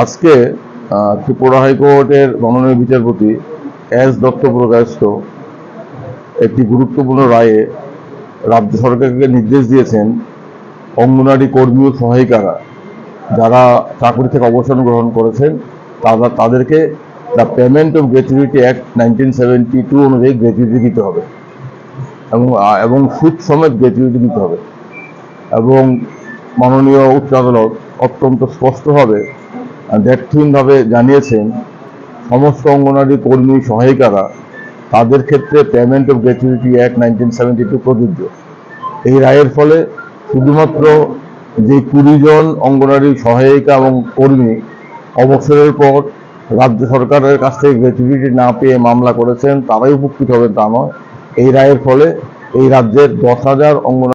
আজকে ত্রিপুরা হাইকোর্টের মাননীয় বিচারপতি এস দত্ত প্রকাশিত একটি গুরুত্বপূর্ণ রায়ে রাজ্য সরকারকে নির্দেশ দিয়েছেন অঙ্গনারী কর্মী ও সহায়িকারা যারা চাকরি থেকে অবসর গ্রহণ করেছেন তাদেরকে the payment of gratuity act 1972 অনুযায়ী গ্র্যাচুইটি দিতে হবে এবং সুদ সমেত গ্র্যাচুইটি দিতে হবে। এবং মাননীয় উচ্চ আদালত অত্যন্ত স্পষ্টভাবে দ্ব্যর্থহীনভাবে জানিয়েছেন সমস্ত অঙ্গনারী কর্মী সহায়িকারা তাদের ক্ষেত্রে পেমেন্ট অফ গ্র্যাচুইটি অ্যাক্ট 1972 প্রযোজ্য। এই রায়ের ফলে শুধুমাত্র যে 20 জন অঙ্গনারী সহায়িকা এবং কর্মী অবসরের পর রাজ্য সরকারের কাছ থেকে গ্র্যাচুইটি না পেয়ে মামলা করেছেন তারাই উপকৃত হবেন তা নয়। এই রায়ের ফলে এই রাজ্যের 10,000 অঙ্গনারী